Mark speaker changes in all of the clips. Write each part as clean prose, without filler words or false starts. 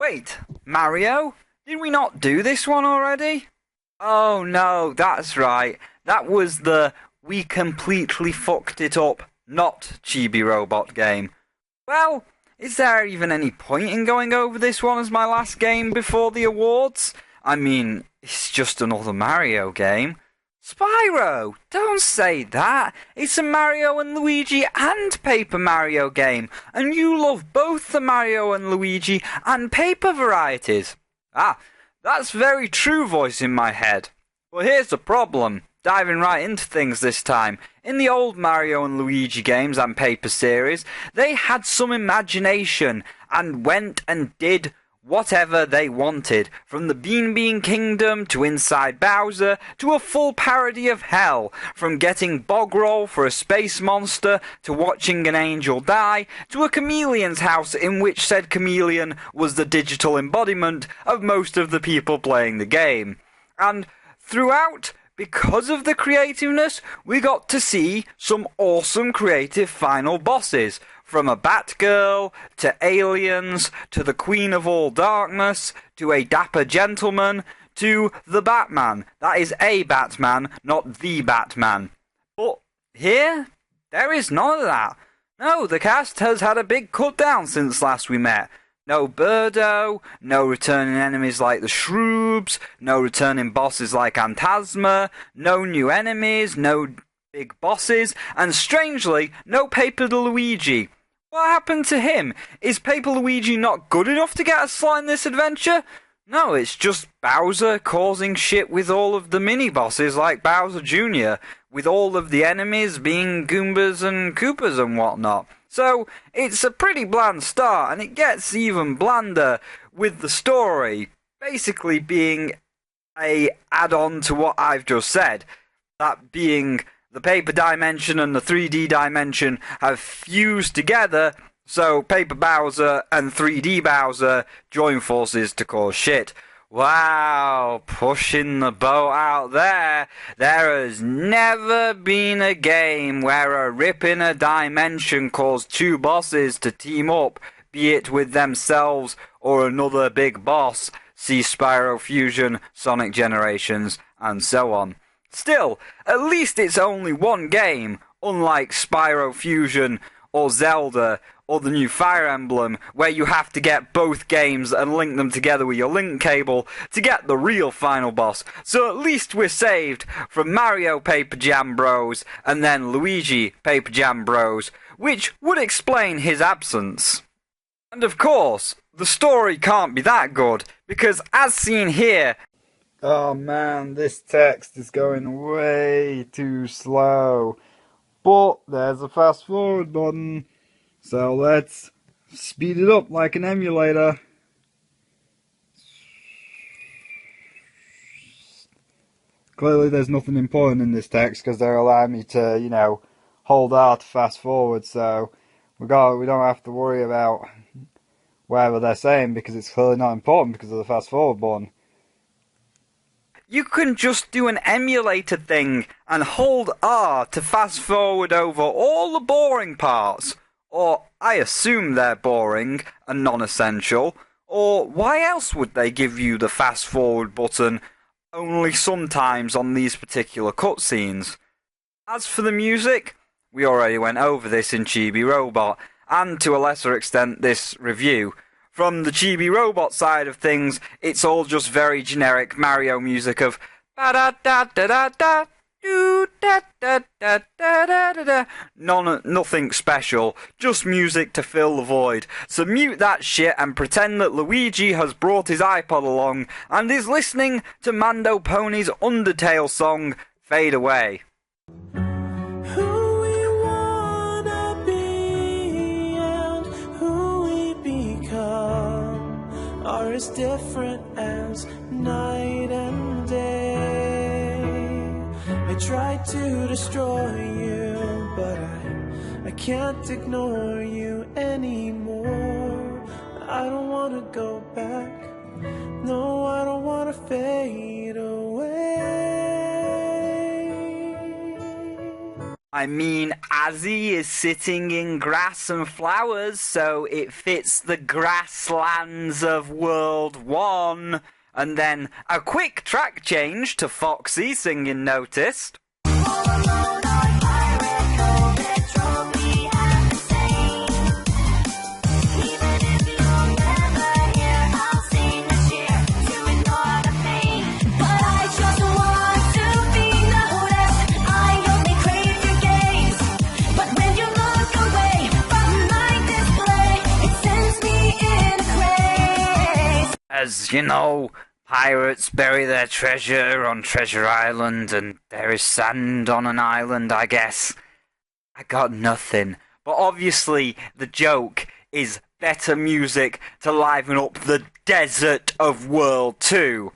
Speaker 1: Wait, Mario? Did we not do this one already? Oh no, that's right. That was the "we completely fucked it up" not Chibi Robot game. Well, is there even any point in going over this one as my last game before the awards? I mean, it's just another Mario game. Spyro, don't say that. It's a Mario and Luigi and Paper Mario game, and you love both the Mario and Luigi and Paper varieties. Ah, that's very true, voice in my head. Well, here's the problem. Diving right into things this time. In the old Mario and Luigi games and Paper series, they had some imagination and went and did whatever they wanted, from the Bean Bean Kingdom to Inside Bowser to a full parody of hell, from getting bog roll for a space monster to watching an angel die to a chameleon's house in which said chameleon was the digital embodiment of most of the people playing the game. And throughout, because of the creativeness, we got to see some awesome creative final bosses. From a Batgirl, to aliens, to the Queen of All Darkness, to a dapper gentleman, to the Batman. That is a Batman, not the Batman. But here, there is none of that. No, the cast has had a big cut down since last we met. No Birdo, no returning enemies like the Shroobs, no returning bosses like Antasma, no new enemies, no big bosses, and strangely, no Paper Luigi. What happened to him? Is Paper Luigi not good enough to get a slot in this adventure? No, it's just Bowser causing shit with all of the mini-bosses like Bowser Jr., with all of the enemies being Goombas and Koopas and whatnot. So, it's a pretty bland start, and it gets even blander with the story basically being a add-on to what I've just said. That being the paper dimension and the 3D dimension have fused together, so Paper Bowser and 3D Bowser join forces to cause shit. Wow, pushing the boat out there. There has never been a game where a rip in a dimension caused two bosses to team up, be it with themselves or another big boss. See Spyro Fusion, Sonic Generations, and so on. Still, at least it's only one game, unlike Spyro Fusion or Zelda or the new Fire Emblem, where you have to get both games and link them together with your link cable to get the real final boss. So at least we're saved from Mario Paper Jam Bros and then Luigi Paper Jam Bros, which would explain his absence. And of course, the story can't be that good, because as seen here... Oh man, this text is going way too slow. But there's a fast forward button, so let's speed it up like an emulator. Clearly there's nothing important in this text because they're allowing me to, hold R to fast forward, so we don't have to worry about whatever they're saying because it's clearly not important because of the fast forward button. You can just do an emulator thing and hold R to fast forward over all the boring parts. Or I assume they're boring and non-essential. Or why else would they give you the fast forward button only sometimes on these particular cutscenes? As for the music, we already went over this in Chibi Robot, and to a lesser extent this review. From the Chibi Robot side of things, it's all just very generic Mario music of ba-da-da-da-da-da, do-da-da-da-da-da-da. Nothing special, just music to fill the void. So mute that shit and pretend that Luigi has brought his iPod along and is listening to Mando Pony's Undertale song, Fade Away.
Speaker 2: Are as different as night and day. I tried to destroy you, but I can't ignore you anymore. I don't wanna go back. No, I don't wanna fade away.
Speaker 1: I mean, Azzy is sitting in grass and flowers, so it fits the grasslands of World 1. And then a quick track change to Foxy singing Noticed. As you know, pirates bury their treasure on Treasure Island, and there is sand on an island, I guess. I got nothing. But obviously, the joke is better music to liven up the desert of World 2.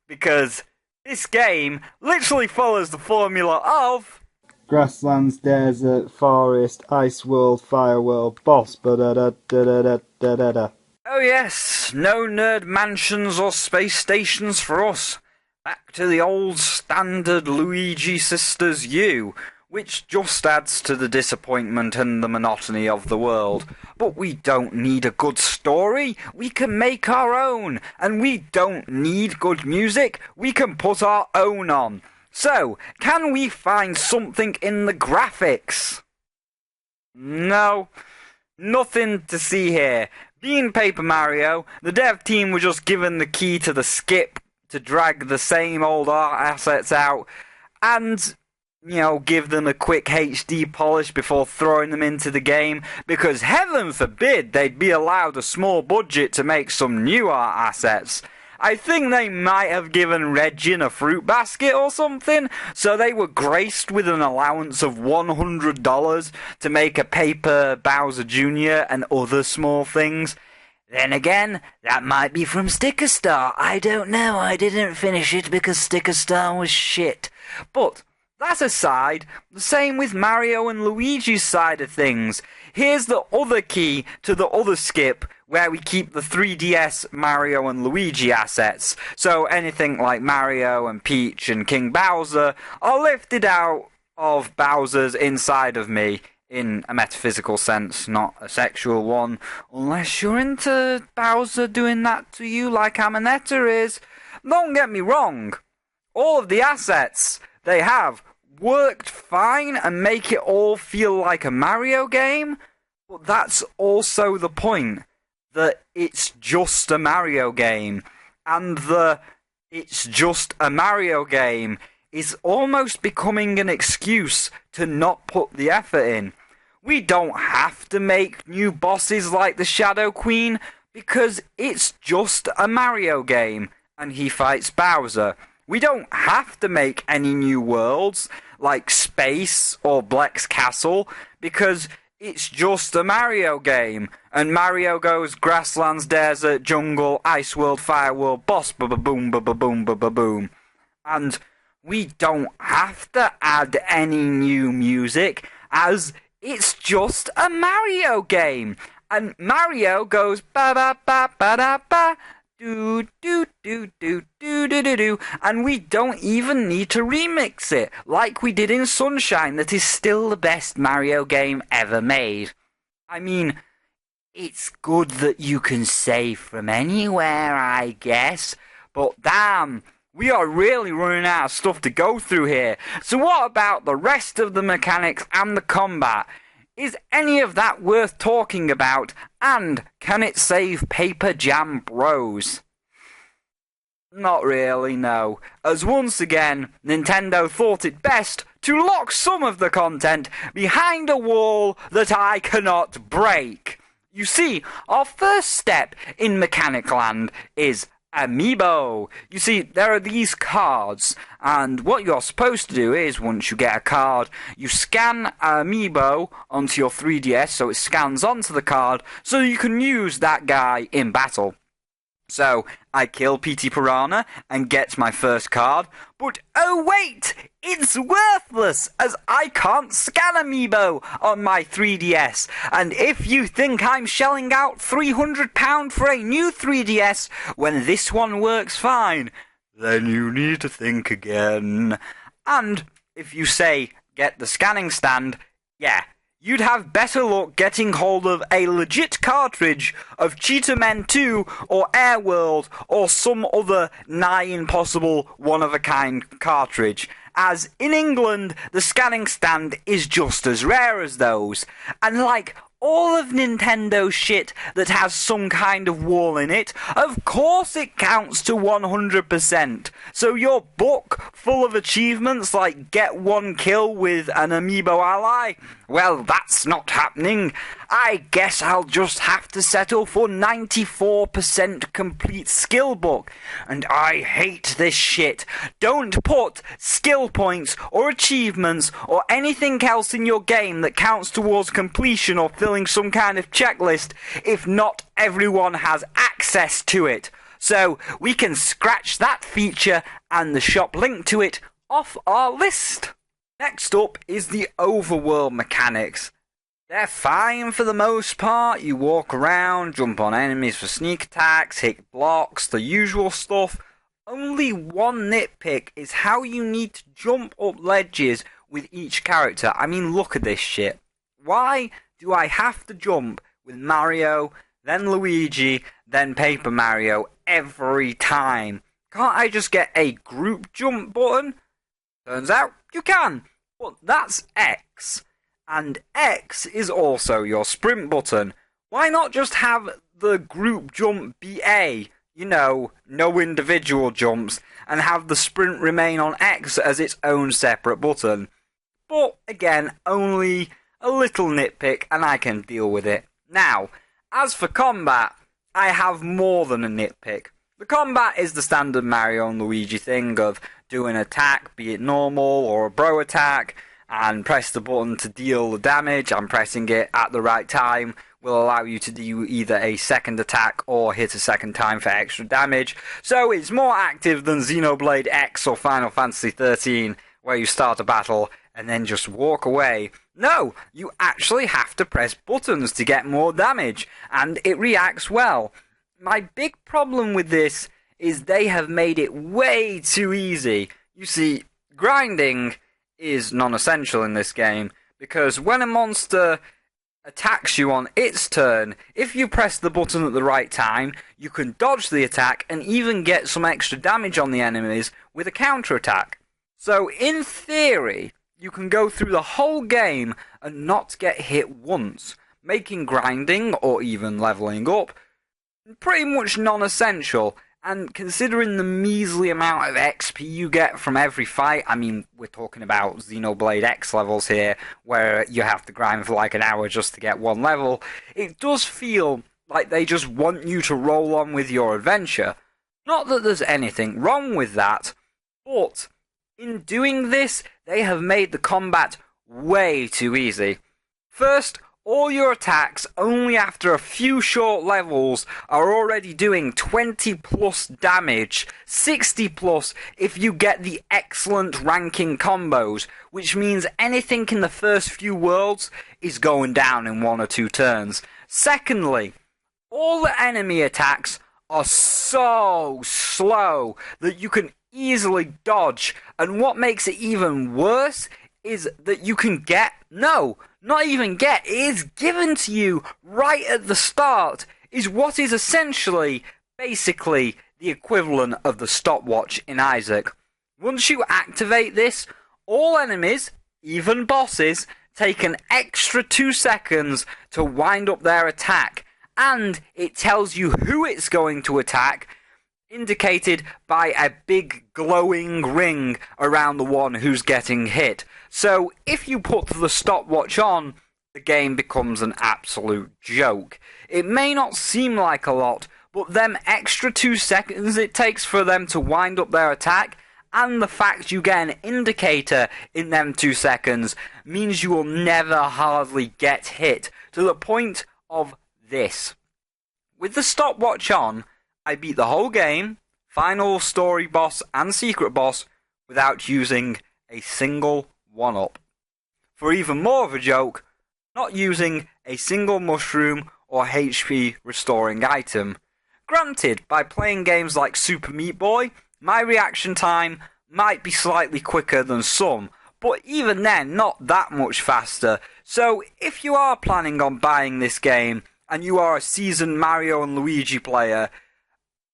Speaker 1: Because this game literally follows the formula of
Speaker 3: Grasslands, desert, forest, ice world, fire world, boss, ba-da-da-da-da-da-da-da.
Speaker 1: Oh yes, no nerd mansions or space stations for us. Back to the old standard Luigi Sisters U, which just adds to the disappointment and the monotony of the world. But we don't need a good story, we can make our own. And we don't need good music, we can put our own on. So, can we find something in the graphics? No, nothing to see here. Being Paper Mario, the dev team were just given the key to the skip to drag the same old art assets out and, give them a quick HD polish before throwing them into the game, because heaven forbid they'd be allowed a small budget to make some new art assets. I think they might have given Regin a fruit basket or something, so they were graced with an allowance of $100 to make a paper Bowser Jr. and other small things. Then again, that might be from Sticker Star. I don't know, I didn't finish it because Sticker Star was shit. But that aside, the same with Mario and Luigi's side of things. Here's the other key to the other skip, where we keep the 3DS Mario and Luigi assets. So anything like Mario and Peach and King Bowser are lifted out of Bowser's inside of me, in a metaphysical sense, not a sexual one, unless you're into Bowser doing that to you like Amanetta is. Don't get me wrong, all of the assets they have worked fine and make it all feel like a Mario game, but that's also the point. That it's just a Mario game, and the it's just a Mario game is almost becoming an excuse to not put the effort in. We don't have to make new bosses like the Shadow Queen, because it's just a Mario game, and he fights Bowser. We don't have to make any new worlds, like Space or Bleck's Castle, because it's just a Mario game, and Mario goes grasslands, desert, jungle, ice world, fire world, boss, ba-ba-boom, ba-ba-boom, ba-ba-boom. And we don't have to add any new music, as it's just a Mario game. And Mario goes ba-ba-ba-ba-da-ba, do-do-do-do-do-do-do-do, and we don't even need to remix it, like we did in Sunshine, that is still the best Mario game ever made. I mean, it's good that you can save from anywhere, I guess, but damn, we are really running out of stuff to go through here. So what about the rest of the mechanics and the combat? Is any of that worth talking about, and can it save Paper Jam Bros? Not really, no, as once again, Nintendo thought it best to lock some of the content behind a wall that I cannot break. You see, our first step in Mechanic Land is Amiibo. You see, there are these cards, and what you're supposed to do is, once you get a card, you scan Amiibo onto your 3DS, so it scans onto the card, so you can use that guy in battle. So, I kill PT Piranha and get my first card, but oh wait! It's worthless, as I can't scan Amiibo on my 3DS, and if you think I'm shelling out £300 for a new 3DS when this one works fine, then you need to think again. And if you say get the scanning stand, yeah, you'd have better luck getting hold of a legit cartridge of Cheetah Men 2 or Airworld or some other nigh impossible one-of-a-kind cartridge, as in England the scanning stand is just as rare as those, and like all of Nintendo's shit that has some kind of wall in it, of course it counts to 100%. So your book full of achievements like get one kill with an amiibo ally, well, that's not happening. I guess I'll just have to settle for 94% complete skill book. And I hate this shit. Don't put skill points or achievements or anything else in your game that counts towards completion or filling some kind of checklist if not everyone has access to it. So we can scratch that feature and the shop link to it off our list. Next up is the overworld mechanics. They're fine for the most part. You walk around, jump on enemies for sneak attacks, hit blocks, the usual stuff. Only one nitpick is how you need to jump up ledges with each character. I mean, look at this shit. Why do I have to jump with Mario, then Luigi, then Paper Mario every time? Can't I just get a group jump button? Turns out you can. But that's X, and X is also your sprint button. Why not just have the group jump be A, you know, no individual jumps, and have the sprint remain on X as its own separate button? But again, only a little nitpick and I can deal with it. Now, as for combat, I have more than a nitpick. The combat is the standard Mario and Luigi thing of do an attack, be it normal or a bro attack, and press the button to deal the damage, and pressing it at the right time will allow you to do either a second attack or hit a second time for extra damage. So it's more active than Xenoblade X or Final Fantasy XIII, where you start a battle and then just walk away. No, you actually have to press buttons to get more damage, and it reacts well. My big problem with this is they have made it way too easy. You see, grinding is non-essential in this game, because when a monster attacks you on its turn, if you press the button at the right time, you can dodge the attack and even get some extra damage on the enemies with a counter-attack. So, in theory, you can go through the whole game and not get hit once, making grinding, or even leveling up, pretty much non-essential. And considering the measly amount of XP you get from every fight, I mean, we're talking about Xenoblade X levels here, where you have to grind for like an hour just to get one level, it does feel like they just want you to roll on with your adventure. Not that there's anything wrong with that, but in doing this, they have made the combat way too easy. First, all your attacks, only after a few short levels, are already doing 20 plus damage, 60 plus if you get the excellent ranking combos, which means anything in the first few worlds is going down in 1 or 2 turns. Secondly, all the enemy attacks are so slow that you can easily dodge, and what makes it even worse is that you can get, no, not even get, it is given to you right at the start, is what is essentially, basically, the equivalent of the stopwatch in Isaac. Once you activate this, all enemies, even bosses, take an extra 2 seconds to wind up their attack, and it tells you who it's going to attack, indicated by a big glowing ring around the one who's getting hit. So if you put the stopwatch on, the game becomes an absolute joke. It may not seem like a lot, but them extra 2 seconds it takes for them to wind up their attack, and the fact you get an indicator in them 2 seconds, means you will never hardly get hit, to the point of this. With the stopwatch on, I beat the whole game, final story boss and secret boss, without using a single one-up. For even more of a joke, not using a single mushroom or HP restoring item. Granted, by playing games like Super Meat Boy, my reaction time might be slightly quicker than some, but even then, not that much faster. So, if you are planning on buying this game, and you are a seasoned Mario and Luigi player,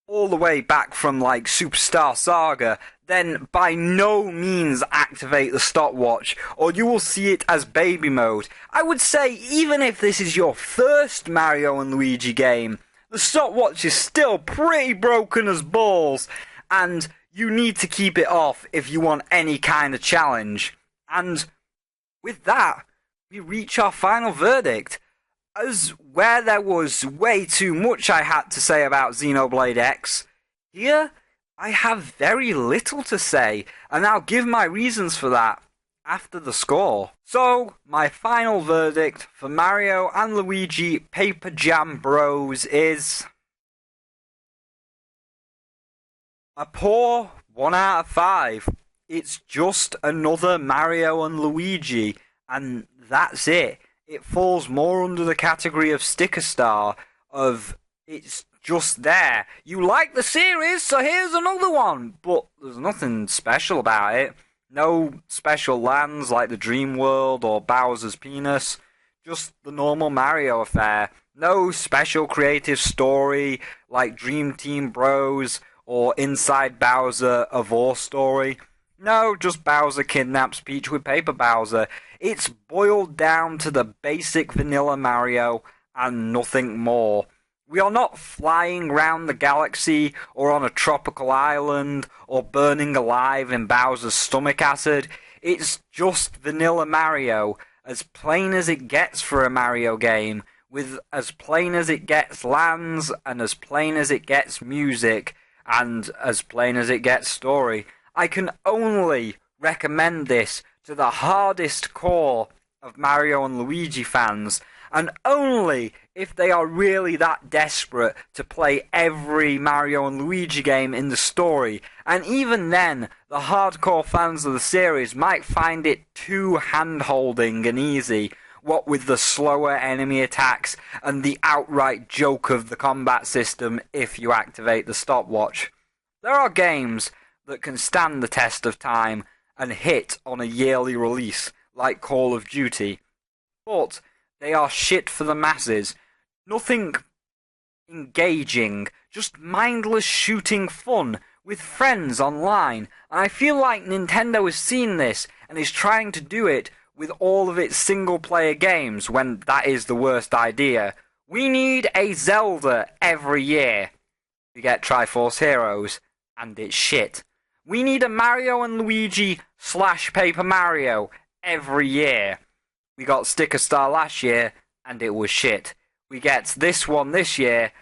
Speaker 1: all the way back from like Superstar Saga, then by no means activate the stopwatch, or you will see it as baby mode. I would say even if this is your first Mario and Luigi game, the stopwatch is still pretty broken as balls, and you need to keep it off if you want any kind of challenge. And with that, we reach our final verdict. As where there was way too much I had to say about Xenoblade X, here I have very little to say, and I'll give my reasons for that after the score. So, my final verdict for Mario and Luigi Paper Jam Bros is a poor 1 out of 5. It's just another Mario and Luigi, and that's it. It falls more under the category of sticker star, of it's just there. You like the series, so here's another one, but there's nothing special about it. No special lands like the Dream World or Bowser's Penis, just the normal Mario affair. No special creative story like Dream Team Bros or Inside Bowser a Vor story. No, just Bowser kidnaps Peach with Paper Bowser. It's boiled down to the basic vanilla Mario and nothing more. We are not flying round the galaxy or on a tropical island or burning alive in Bowser's stomach acid. It's just vanilla Mario, as plain as it gets for a Mario game, with as plain as it gets lands and as plain as it gets music and as plain as it gets story. I can only recommend this to the hardest core of Mario and Luigi fans, and only if they are really that desperate to play every Mario and Luigi game in the story. And even then, the hardcore fans of the series might find it too hand-holding and easy, what with the slower enemy attacks and the outright joke of the combat system if you activate the stopwatch. There are games that can stand the test of time and hit on a yearly release, like Call of Duty. But they are shit for the masses. Nothing engaging, just mindless shooting fun with friends online. And I feel like Nintendo has seen this and is trying to do it with all of its single-player games when that is the worst idea. We need a Zelda every year. We get Triforce Heroes, and it's shit. We need a Mario and Luigi / Paper Mario every year. We got Sticker Star last year, and it was shit. We get this one this year,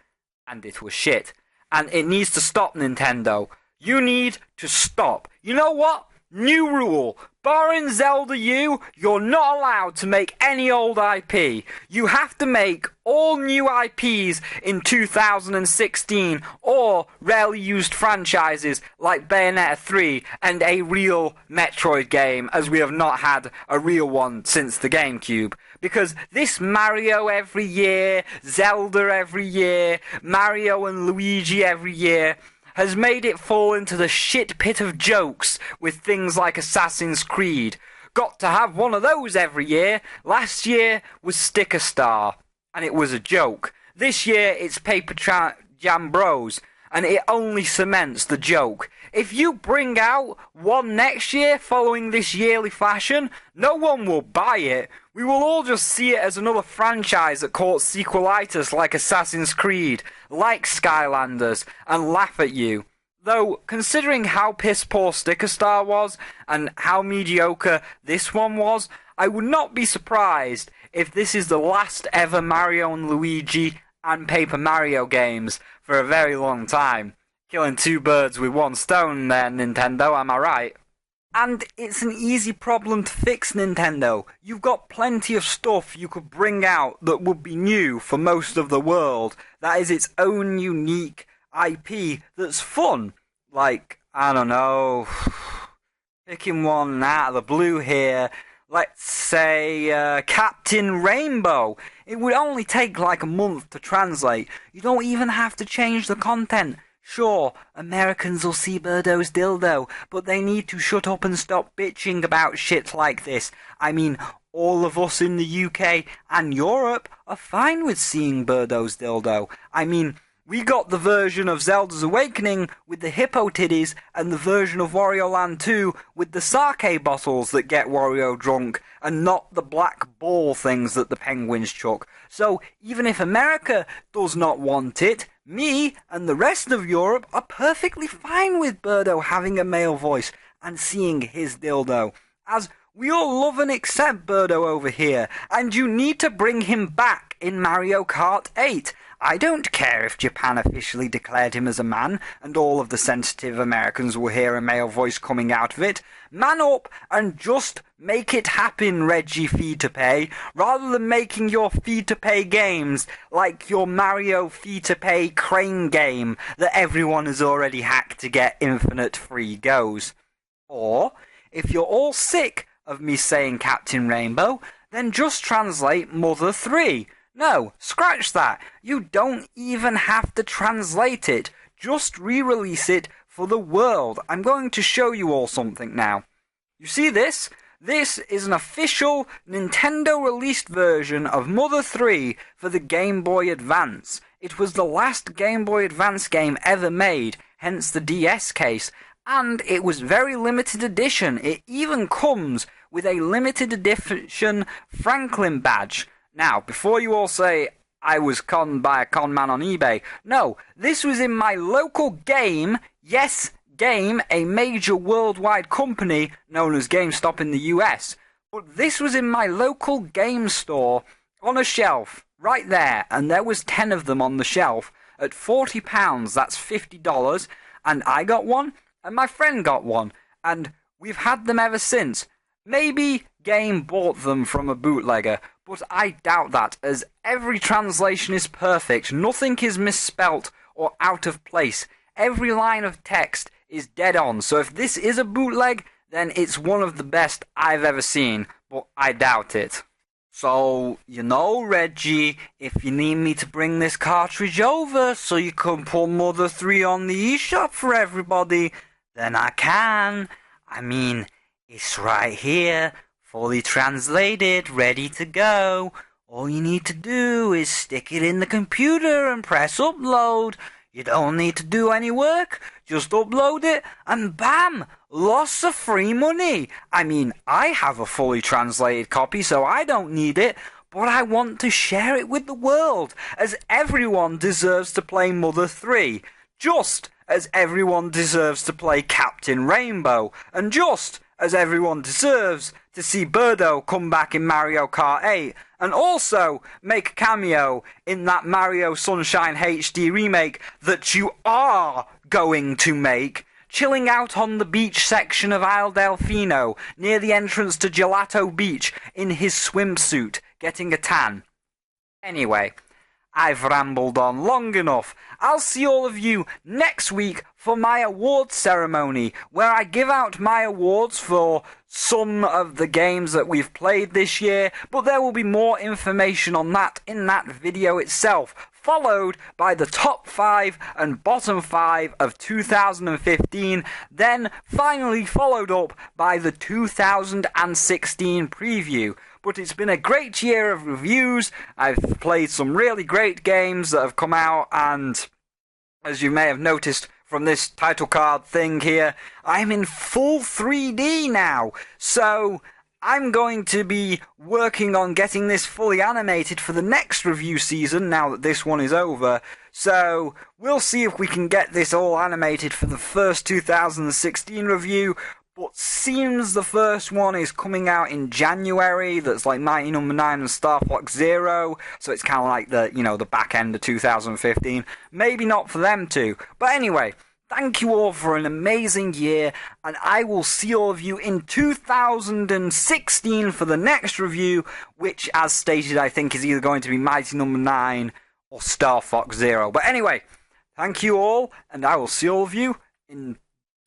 Speaker 1: and it was shit. And it needs to stop, Nintendo. You need to stop. You know what? New rule. Barring Zelda U, you're not allowed to make any old IP. You have to make all new IPs in 2016, or rarely used franchises like Bayonetta 3 and a real Metroid game, as we have not had a real one since the GameCube. Because this Mario every year, Zelda every year, Mario and Luigi every year has made it fall into the shit pit of jokes with things like Assassin's Creed. Got to have one of those every year. Last year was Sticker Star, and it was a joke. This year it's Paper Jam Bros, and it only cements the joke. If you bring out one next year following this yearly fashion, no one will buy it. We will all just see it as another franchise that caught sequelitis like Assassin's Creed, like Skylanders, and laugh at you. Though, considering how piss poor Sticker Star was, and how mediocre this one was, I would not be surprised if this is the last ever Mario and Luigi and Paper Mario games for a very long time. Killing two birds with one stone there, Nintendo, am I right? And it's an easy problem to fix, Nintendo. You've got plenty of stuff you could bring out that would be new for most of the world. That is its own unique IP that's fun. Like, I don't know, picking one out of the blue here. Let's say Captain Rainbow. It would only take like a month to translate. You don't even have to change the content. Sure, Americans will see Birdo's dildo, but they need to shut up and stop bitching about shit like this. I mean, all of us in the UK and Europe are fine with seeing Birdo's dildo. I mean, we got the version of Zelda's Awakening with the hippo titties and the version of Wario Land 2 with the sake bottles that get Wario drunk and not the black ball things that the penguins chuck. So even if America does not want it, me and the rest of Europe are perfectly fine with Birdo having a male voice and seeing his dildo, as we all love and accept Birdo over here, and you need to bring him back in Mario Kart 8. I don't care if Japan officially declared him as a man, and all of the sensitive Americans will hear a male voice coming out of it. Man up and just make it happen, Reggie Fee-to-Pay, rather than making your Fee-to-Pay games like your Mario Fee-to-Pay crane game that everyone has already hacked to get infinite free goes. Or, if you're all sick of me saying Captain Rainbow, then just translate Mother 3. No, scratch that. You don't even have to translate it. Just re-release it for the world. I'm going to show you all something now. You see this? This is an official Nintendo-released version of Mother 3 for the Game Boy Advance. It was the last Game Boy Advance game ever made, hence the DS case, and it was very limited edition. It even comes with a limited edition Franklin badge. Now, before you all say I was conned by a con man on eBay, no, this was in my local Game, yes, Game, a major worldwide company known as GameStop in the US. But this was in my local game store on a shelf, right there, and there was 10 of them on the shelf at £40, that's $50, and I got one, and my friend got one, and we've had them ever since. Maybe Game bought them from a bootlegger, but I doubt that, as every translation is perfect, nothing is misspelt or out of place. Every line of text is dead on, so if this is a bootleg, then it's one of the best I've ever seen, but I doubt it. So, you know, Reggie, if you need me to bring this cartridge over so you can put Mother 3 on the eShop for everybody, then I can. I mean, it's right here, fully translated, ready to go. All you need to do is stick it in the computer and press upload. You don't need to do any work, just upload it, and bam! Lots of free money. I mean, I have a fully translated copy, so I don't need it, but I want to share it with the world, as everyone deserves to play Mother 3, just as everyone deserves to play Captain Rainbow, and just as everyone deserves to see Birdo come back in Mario Kart 8, and also make a cameo in that Mario Sunshine HD remake that you are going to make, chilling out on the beach section of Isle Delfino, near the entrance to Gelato Beach, in his swimsuit, getting a tan. Anyway, I've rambled on long enough. I'll see all of you next week for my awards ceremony, where I give out my awards for some of the games that we've played this year, but there will be more information on that in that video itself, followed by the top 5 and bottom 5 of 2015, then finally followed up by the 2016 preview. But it's been a great year of reviews. I've played some really great games that have come out, and as you may have noticed from this title card thing here, I'm in full 3D now. So I'm going to be working on getting this fully animated for the next review season, now that this one is over. So we'll see if we can get this all animated for the first 2016 review. But seems the first one is coming out in January. That's like Mighty Number 9 and Star Fox Zero. So it's kind of like the, you know, the back end of 2015. Maybe not for them too. But anyway, thank you all for an amazing year. And I will see all of you in 2016 for the next review. Which, as stated, I think is either going to be Mighty Number 9 or Star Fox Zero. But anyway, thank you all. And I will see all of you in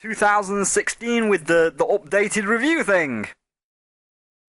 Speaker 1: 2016 with the updated review thing.